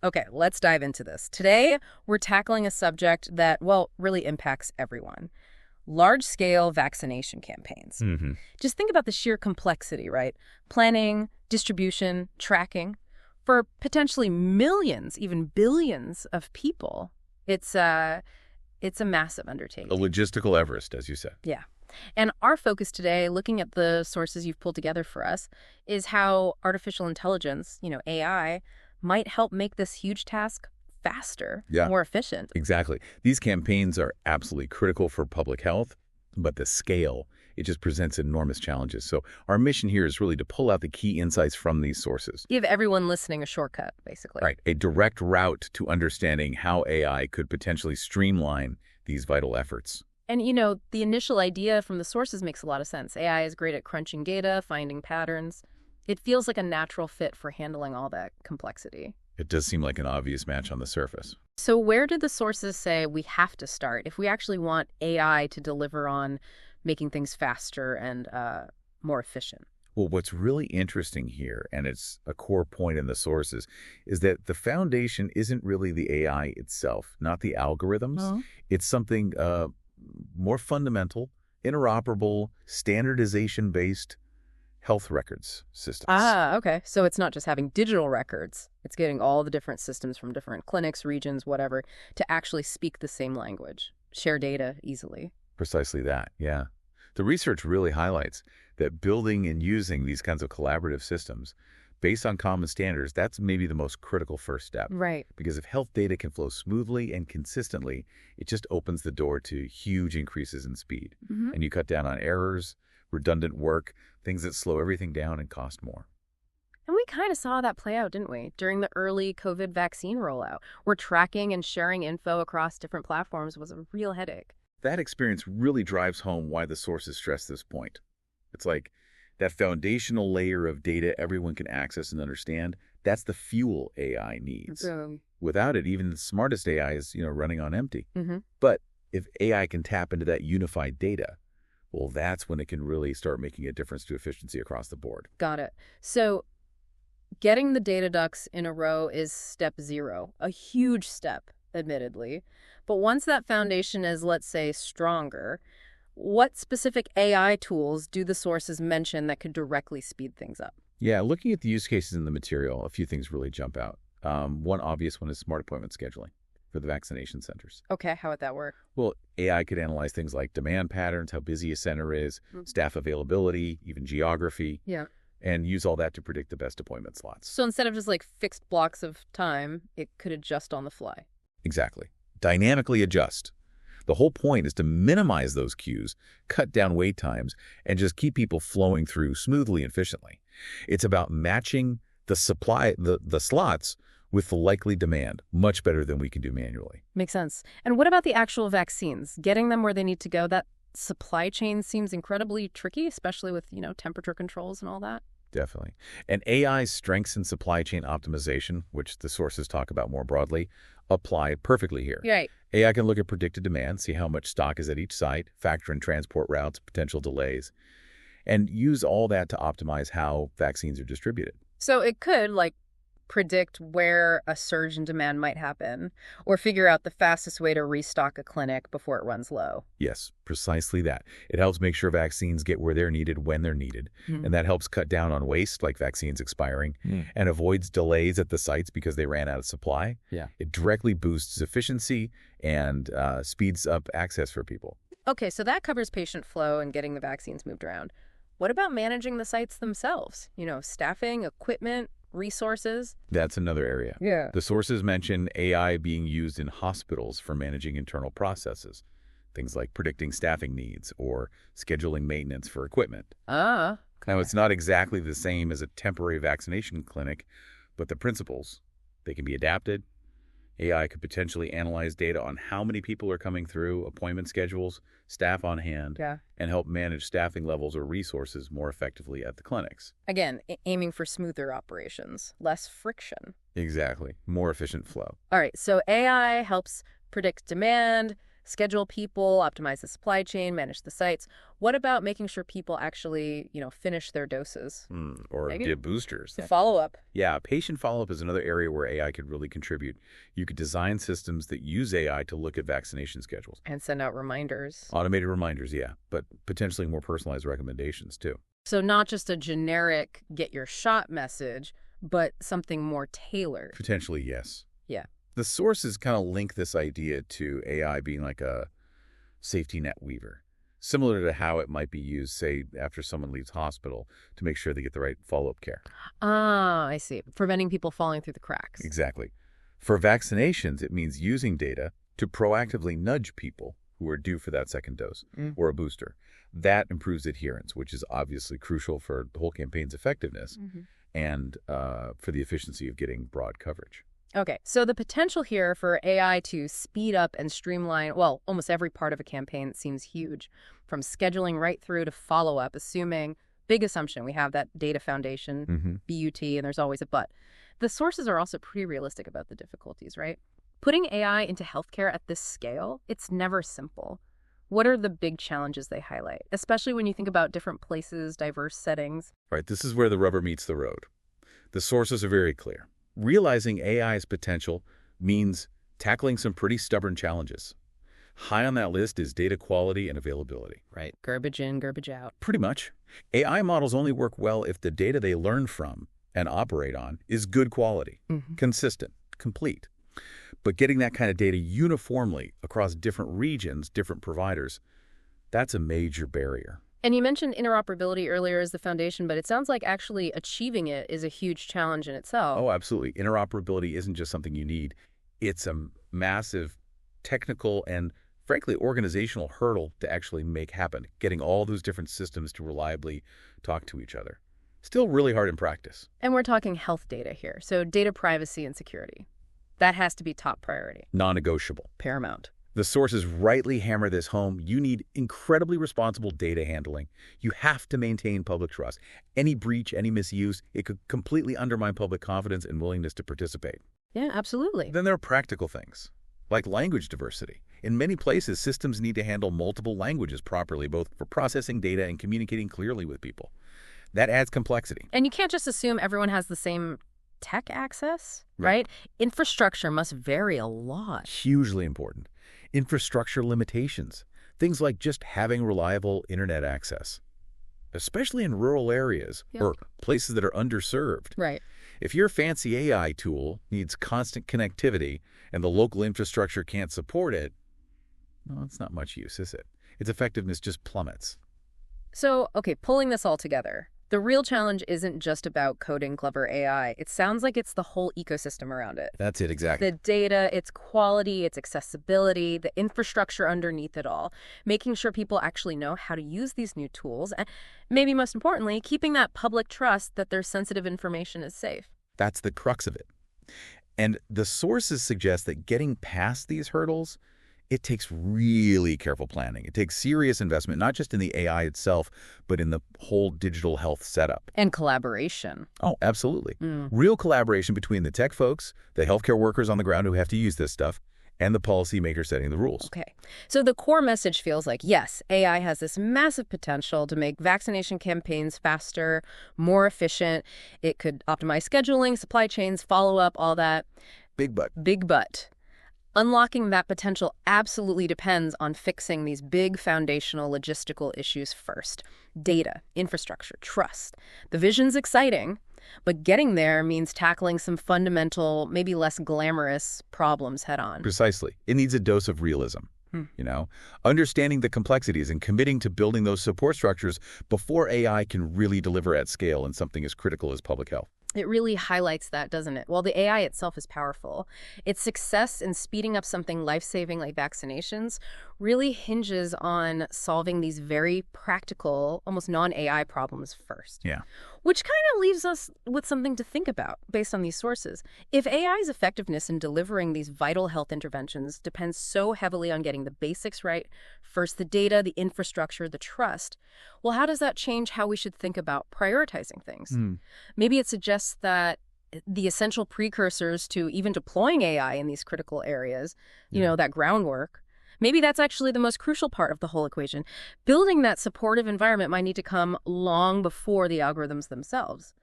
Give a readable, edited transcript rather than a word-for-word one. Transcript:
Okay, let's dive into this. Today, we're tackling a subject that, well, really impacts everyone. Large-scale vaccination campaigns. Hmm. Just think about the sheer complexity, right? Planning, distribution, tracking. For potentially millions, even billions of people, it's a massive A undertaking. logistical Everest, as you said. Yeah. And our focus today, looking at the sources you've pulled together for us, is how artificial intelligence, AI, might help make this huge task faster, Yeah, more efficient. exactly. These campaigns are absolutely critical for public health, but the scale, it just presents enormous challenges. So our mission here is really to pull out the key insights from these sources. Give everyone listening a shortcut, basically. Right, a direct route to understanding how AI could potentially streamline these vital efforts. And, the initial idea from the sources makes a lot of sense. AI is great at crunching data, finding patterns. It feels like a natural fit for handling all that complexity. It does seem like an obvious match on the surface. So where did the sources say we have to start if we actually want AI to deliver on making things faster and more efficient? Well, what's really interesting here, and it's a core point in the sources, is that the foundation isn't really the AI itself, not the algorithms. Oh. It's something more fundamental, interoperable, standardization-based health records systems. Ah, okay. So it's not just having digital records. It's getting all the different systems from different clinics, regions, whatever, to actually speak the same language, share data easily. Precisely that, yeah. The research really highlights that building and using these kinds of collaborative systems based on common standards, that's maybe the most critical first step. Right. Because if health data can flow smoothly and consistently, it just opens the door to huge increases in speed. Hmm. And you cut down on errors, redundant work, things that slow everything down and cost more. And we kind of saw that play out, didn't we, during the early COVID vaccine rollout, where tracking and sharing info across different platforms was a real headache. That experience really drives home why the sources stress this point. It's like that foundational layer of data everyone can access and understand, that's the fuel AI needs. Without it, even the smartest AI is, running on empty. Mm-hmm. But if AI can tap into that unified data, well, that's when it can really start making a difference to efficiency across the board. Got it. So getting the data ducks in a row is step zero, a huge step, admittedly. But once that foundation is, let's say, stronger, what specific AI tools do the sources mention that could directly speed things up? Yeah, looking at the use cases in the material, a few things really jump out. One obvious one is smart appointment scheduling for the vaccination centers. Okay, how would that work? Well, AI could analyze things like demand patterns, how busy a center is, staff availability, even geography, Yeah. and use all that to predict the best appointment slots. So instead of just like fixed blocks of time, it could adjust on the fly. Exactly. Dynamically adjust. The whole point is to minimize those queues, cut down wait times, and just keep people flowing through smoothly and efficiently. It's about matching the supply, the slots with the likely demand, much better than we can do manually. Makes sense. And what about the actual vaccines? Getting them where they need to go, that supply chain seems incredibly tricky, especially with, temperature controls and all that. Definitely. And AI's strengths in supply chain optimization, which the sources talk about more broadly, apply perfectly here. Right. AI can look at predicted demand, see how much stock is at each site, factor in transport routes, potential delays, and use all that to optimize how vaccines are distributed. So it could, predict where a surge in demand might happen, or figure out the fastest way to restock a clinic before it runs low. Yes, precisely that. It helps make sure vaccines get where they're needed when they're needed, and that helps cut down on waste, like vaccines expiring, and avoids delays at the sites because they ran out of supply. Yeah. It directly boosts efficiency and speeds up access for people. Okay, so that covers patient flow and getting the vaccines moved around. What about managing the sites themselves? Staffing, equipment, resources? That's another area. Yeah. The sources mention AI being used in hospitals for managing internal processes, things like predicting staffing needs or scheduling maintenance for equipment. Ah. Now, it's not exactly the same as a temporary vaccination clinic, but the principles, they can be adapted. AI could potentially analyze data on how many people are coming through, appointment schedules, staff on hand, Yeah. and help manage staffing levels or resources more effectively at the clinics. Again, aiming for smoother operations, less friction. Exactly. More efficient flow. All right, so AI helps predict demand, schedule people, optimize the supply chain, manage the sites. What about making sure people actually, finish their doses? Or Maybe give boosters. the follow-up. Yeah, patient follow-up is another area where AI could really contribute. You could design systems that use AI to look at vaccination schedules. And send out reminders. Automated reminders, yeah, but potentially more personalized recommendations, too. So not just a generic get your shot message, but something more tailored. Potentially, yes. Yeah. The sources kind of link this idea to AI being like a safety net weaver, similar to how it might be used, say, after someone leaves hospital to make sure they get the right follow-up care. Ah, I see. Preventing people falling through the cracks. Exactly. For vaccinations, it means using data to proactively nudge people who are due for that second dose or a booster. That improves adherence, which is obviously crucial for the whole campaign's effectiveness and for the efficiency of getting broad coverage. Okay, so the potential here for AI to speed up and streamline, well, almost every part of a campaign seems huge, from scheduling right through to follow-up, big assumption, we have that data foundation, BUT, and there's always a but. The sources are also pretty realistic about the difficulties, right? Putting AI into healthcare at this scale, it's never simple. What are the big challenges they highlight, especially when you think about different places, diverse settings? Right, this is where the rubber meets the road. The sources are very clear. Realizing AI's potential means tackling some pretty stubborn challenges. High on that list is data quality and availability. Right. Garbage in, garbage out. Pretty much. AI models only work well if the data they learn from and operate on is good quality, consistent, complete. But getting that kind of data uniformly across different regions, different providers, that's a major barrier. And you mentioned interoperability earlier as the foundation, but it sounds like actually achieving it is a huge challenge in itself. Oh, absolutely. Interoperability isn't just something you need. It's a massive technical and, frankly, organizational hurdle to actually make happen, getting all those different systems to reliably talk to each other. Still really hard in practice. And we're talking health data here, so data privacy and security. That has to be top priority. Non-negotiable. Paramount. The sources rightly hammer this home. You need incredibly responsible data handling. You have to maintain public trust. Any breach, any misuse, it could completely undermine public confidence and willingness to participate. Yeah, absolutely. Then there are practical things, like language diversity. In many places, systems need to handle multiple languages properly, both for processing data and communicating clearly with people. That adds complexity. And you can't just assume everyone has the same tech access, right? Infrastructure must vary a lot. Hugely important. Infrastructure limitations. Things like just having reliable internet access, especially in rural areas or places that are underserved. Right. If your fancy AI tool needs constant connectivity and the local infrastructure can't support it, well, it's not much use, is it? Its effectiveness just plummets. So, okay, pulling this all together, the real challenge isn't just about coding clever AI. It sounds like it's the whole ecosystem around it. That's it, exactly. The data, its quality, its accessibility, the infrastructure underneath it all, making sure people actually know how to use these new tools, and maybe most importantly, keeping that public trust that their sensitive information is safe. That's the crux of it. And the sources suggest that getting past these hurdles, it takes really careful planning. It takes serious investment, not just in the AI itself, but in the whole digital health setup. And collaboration. Oh, absolutely. Real collaboration between the tech folks, the healthcare workers on the ground who have to use this stuff, and the policymakers setting the rules. Okay. So the core message feels like, yes, AI has this massive potential to make vaccination campaigns faster, more efficient. It could optimize scheduling, supply chains, follow-up, all that. Big but. Big but. Unlocking that potential absolutely depends on fixing these big foundational logistical issues first. Data, infrastructure, trust. The vision's exciting, but getting there means tackling some fundamental, maybe less glamorous problems head on. Precisely. It needs a dose of realism. Understanding the complexities and committing to building those support structures before AI can really deliver at scale in something as critical as public health. It really highlights that, doesn't it? While the AI itself is powerful, its success in speeding up something life-saving like vaccinations really hinges on solving these very practical, almost non-AI problems first. Yeah. Which kind of leaves us with something to think about based on these sources. If AI's effectiveness in delivering these vital health interventions depends so heavily on getting the basics right, first the data, the infrastructure, the trust, well, how does that change how we should think about prioritizing things? Maybe it suggests that the essential precursors to even deploying AI in these critical areas, that groundwork, Maybe that's actually the most crucial part of the whole equation. Building that supportive environment might need to come long before the algorithms themselves.